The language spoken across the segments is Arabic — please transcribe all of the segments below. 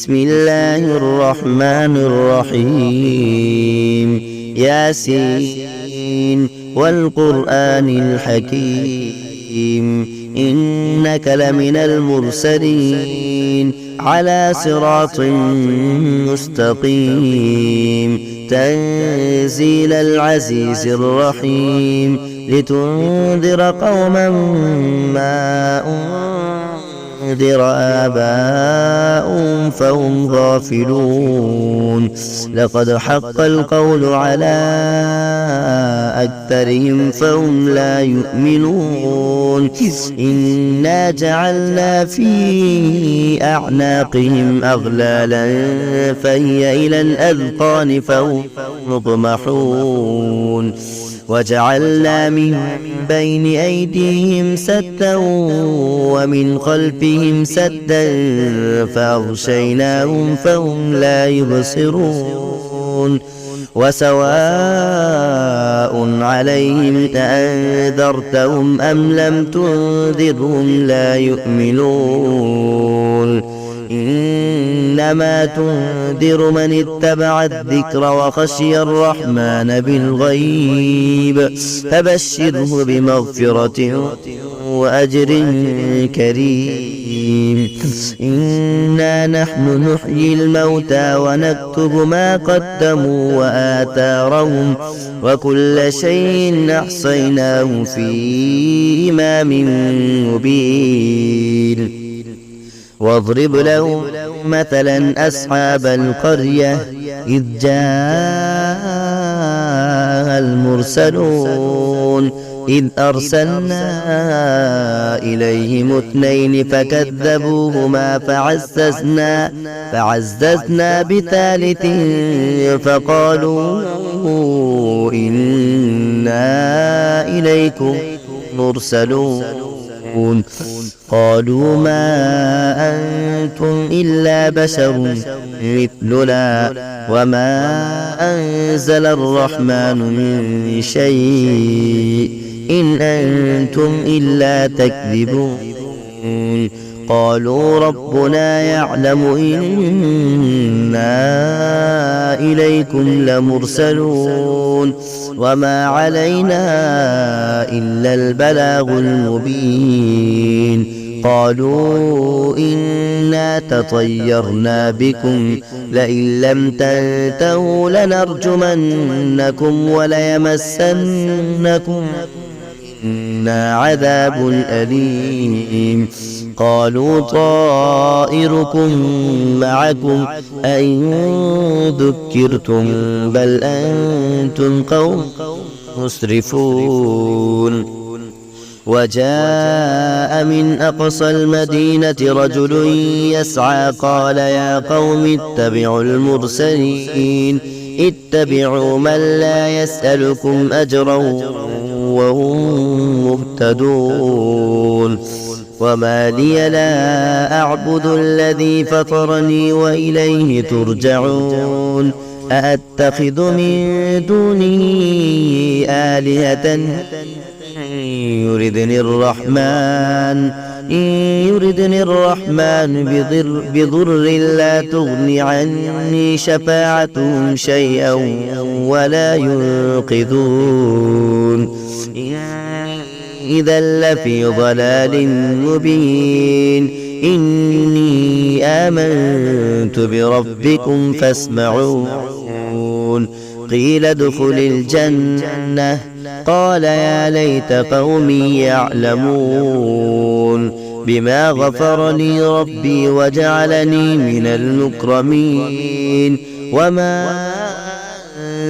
بسم الله الرحمن الرحيم ياسين والقرآن الحكيم إنك لمن المرسلين على صراط مستقيم تنزيل العزيز الرحيم لتنذر قوما ما أنذر آباؤهم فهم غافلون لقد حق القول على أكثرهم فهم لا يؤمنون إنا جعلنا في أعناقهم أغلالا فهي إلى الأذقان فهم مطمحون وجعلنا من بين أيديهم سدا ومن خلفهم سدا فأغشيناهم فهم لا يبصرون وسواء عليهم أأنذرتهم أم لم تنذرهم لا يؤمنون إنما تنذر من اتبع الذكر وخشي الرحمن بالغيب فبشره بمغفرة وأجر كريم إنا نحن نحيي الموتى ونكتب ما قدموا وآثارهم وكل شيء أحصيناه في إمام مبين واضرب لهم مثلا أصحاب القرية إذ جاء المرسلون إذ أرسلنا إليهم اثنين فكذبوهما فعززنا بثالث فقالوا إنا إليكم مرسلون قالوا ما أنتم إلا بشر مثلنا وما أنزل الرحمن من شيء إن أنتم إلا تكذبون قالوا ربنا يعلم إنا إليكم لمرسلون وما علينا إلا البلاغ المبين قالوا إنا تطيرنا بكم لئن لم تنتهوا لنرجمنكم وليمسنكم منا عذاب أليم قالوا طائركم معكم أئن ذكرتم بل أنتم قوم مسرفون وجاء من أقصى المدينة رجل يسعى قال يا قوم اتبعوا المرسلين اتبعوا من لا يسألكم أجرا وهم مهتدون وما لي لا أعبد الذي فطرني وإليه ترجعون أأتخذ من دونه آلهة يردني الرحمن بضر لا تغني عني شفاعتهم شيئا ولا ينقذون إذا لفي ضلال مبين إني آمنت بربكم فاسمعون قيل ادخل الجنة قال يا ليت قومي يعلمون بما غفر لي ربي وجعلني من المكرمين وما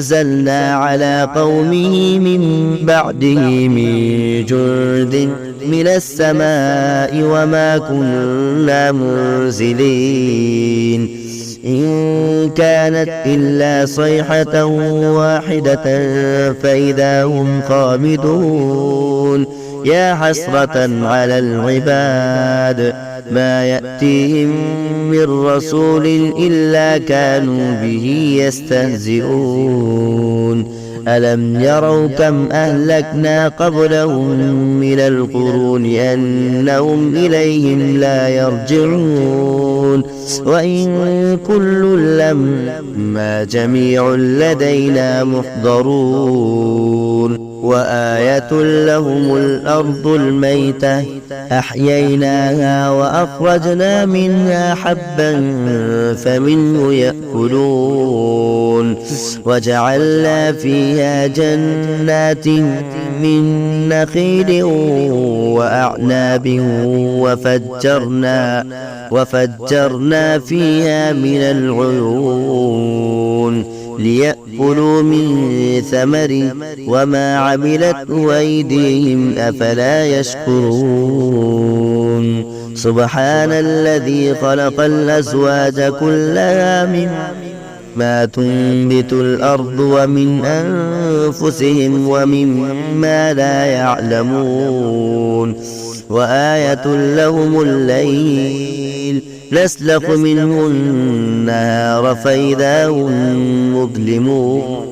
أنزلنا على قومه من بعده من جند من السماء وما كنا منزلين إن كانت إلا صيحة واحدة فإذا هم خامدون يا حسرة على العباد ما يأتيهم من رسول إلا كانوا به يستهزئون ألم يروا كم أهلكنا قبلهم من القرون أنهم إليهم لا يرجعون وإن كل لما جميع لدينا محضرون وآية لهم الأرض الميتة أحييناها وأخرجنا منها حبا فمنه يأكلون وجعلنا فيها جنات من نخيل وأعناب وفجرنا فيها من العيون ليأكلوا من ثمر وما عملته أيديهم أفلا يشكرون سبحان الذي خلق الأزواج كلها مما تنبت الأرض ومن أنفسهم ومما لا يعلمون وآية لهم الليل نسلخ منه النهار فإذا هم مظلمون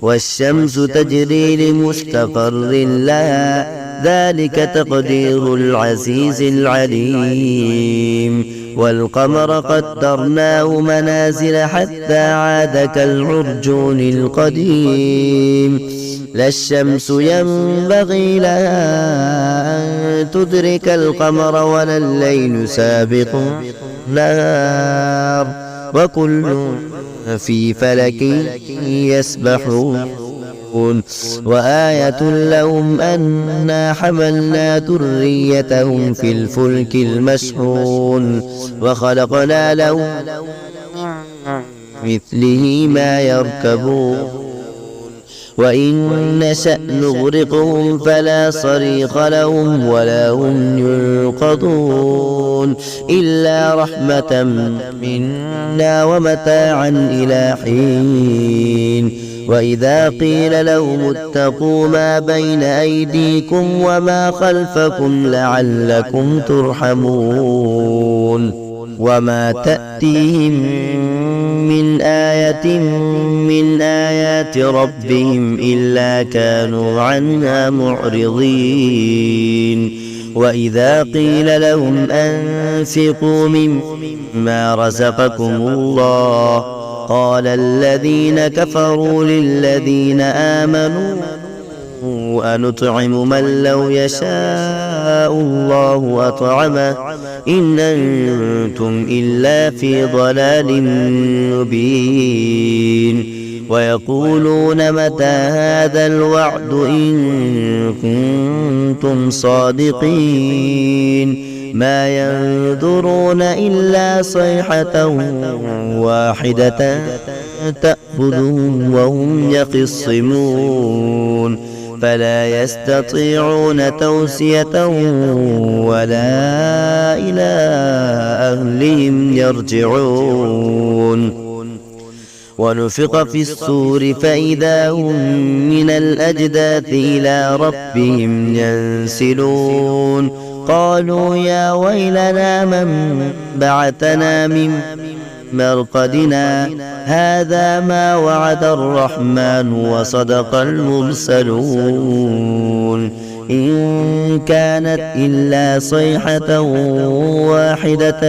والشمس تجري لمستقر لها ذلك تقدير العزيز العليم والقمر قدرناه منازل حتى عاد كالعرجون القديم لا الشمس ينبغي لها أن تدرك القمر ولا الليل سابق النهار وكل في فلك يسبحون وآية لهم أنا حملنا ذريتهم في الفلك المشحون وخلقنا لهم مثله ما يركبون وإن نشأ نغرقهم فلا صريخ لهم ولا هم ينقذون إلا رحمة منا ومتاعا إلى حين وإذا قيل لهم اتقوا ما بين أيديكم وما خلفكم لعلكم ترحمون وما تأتيهم من آية من آيات ربهم إلا كانوا عنها معرضين وإذا قيل لهم أنفقوا مما رزقكم الله قال الذين كفروا للذين آمنوا أنطعم من لو يشاء الله أطعمه إن أنتم إلا في ضلال مبين ويقولون متى هذا الوعد إن كنتم صادقين ما ينظرون إلا صيحة واحدة تأخذهم وهم يخصمون فلا يستطيعون توصية ولا إلى أهلهم يرجعون ونفخ في الصور فإذا هم من الأجداث إلى ربهم ينسلون قالوا يا ويلنا من بعثنا من مرقدنا هذا ما وعد الرحمن وصدق المرسلون إن كانت إلا صيحة واحدة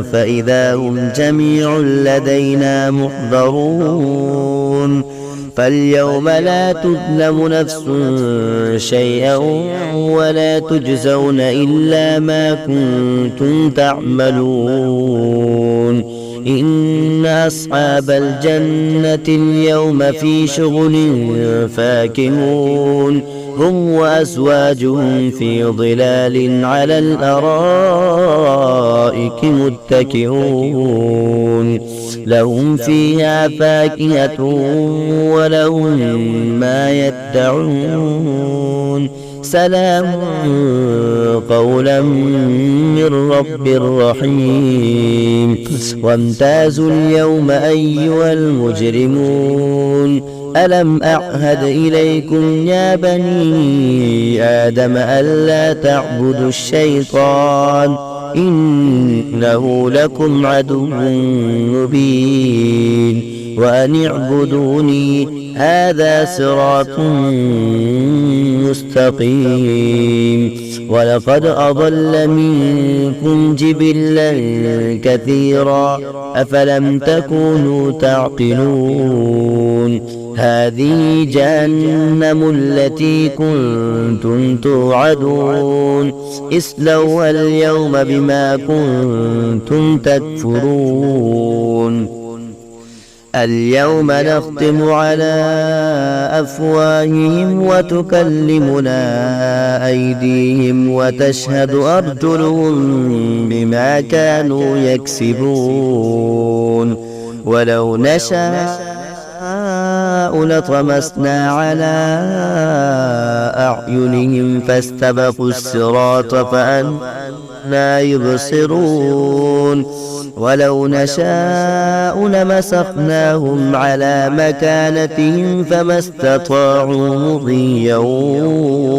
فإذا هم جميع لدينا محضرون فاليوم لا تظلم نفس شيئا ولا تجزون إلا ما كنتم تعملون إن أصحاب الجنة اليوم في شغل فاكهون هم وأزواجهم في ظلال على الأرائك متكئون لهم فيها فاكهة ولهم ما يدعون سلام قولا من رب رحيم وامتازوا اليوم أيها المجرمون ألم أعهد إليكم يا بني آدم ألا تعبدوا الشيطان إنه لكم عدو مبين وأن اعبدوني هذا صراط مستقيم. ولقد أضل منكم جبلا كثيرا أفلم تكونوا تعقلون. هذه جهنم التي كنتم توعدون اصلوها اليوم بما كنتم تكفرون. اليوم نختم على أفواههم وتكلمنا أيديهم وتشهد أرجلهم بما كانوا يكسبون. ولو نشاء لطمسنا على أعينهم فاستبقوا الصراط فأنى يبصرون. ولو نشاء لمسخناهم على مكانتهم فما استطاعوا مضيا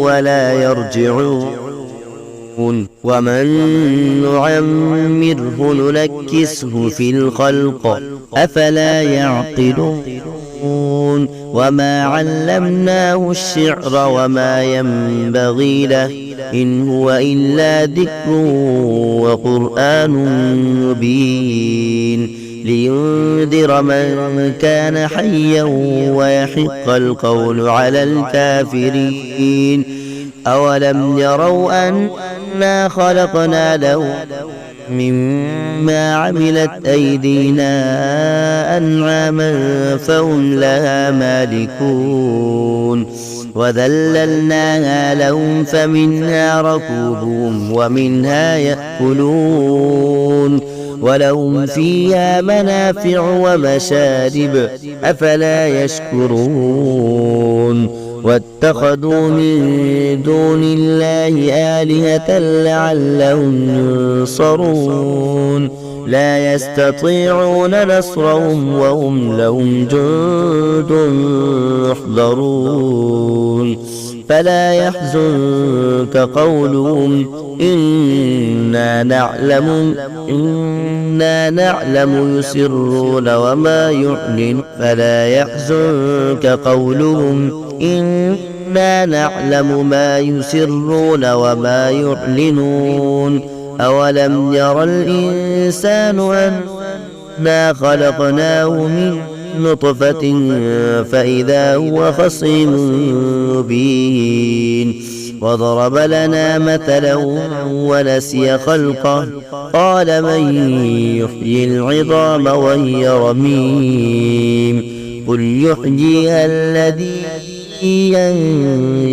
ولا يرجعون. ومن نعمره ننكسه في الخلق أفلا يعقلون. وما علمناه الشعر وما ينبغي له إن هو إلا ذكر وقرآن مبين لينذر من كان حيا ويحق القول على الكافرين. أولم يروا أنا خلقنا له مما عملت أيدينا أنعاما فهم لها مالكون. وذللناها لهم فمنها ركوبهم ومنها يأكلون ولهم فيها منافع ومشارب أفلا يشكرون. واتخذوا من دون الله آلهة لعلهم ينصرون لا يستطيعون نصرهم وهم لهم جند محضرون. فلا يحزنك قولهم إنا نعلم يسرون وما يعلن. فلا يحزنك قولهم إنا نعلم ما يسرون وما يعلنون. أولم ير الإنسان أنا خلقناه من نطفة فإذا هو خصيم مبين. وضرب لنا مثلا ونسي خلقه قال من يحيي العظام وهي رميم. قل يحييها الذي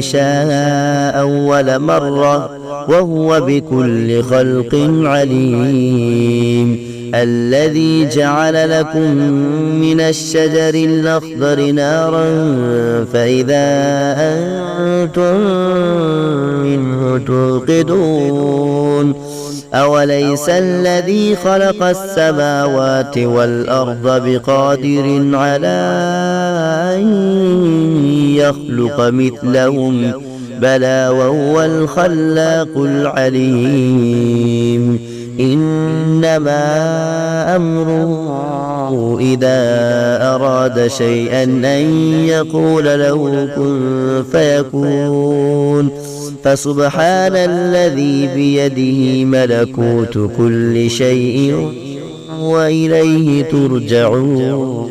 ينشاها أول مرة وهو بكل خلق عليم. الذي جعل لكم من الشجر الأخضر نارا فإذا أنتم منه توقدون. أوليس الذي خلق السماوات والأرض بقادر على أن يخلق مثلهم بلى وهو الخلاق العليم. إنما أمره إذا أراد شيئا أن يقول له كن فيكون. فسبحان الذي بيده ملكوت كل شيء وإليه ترجعون.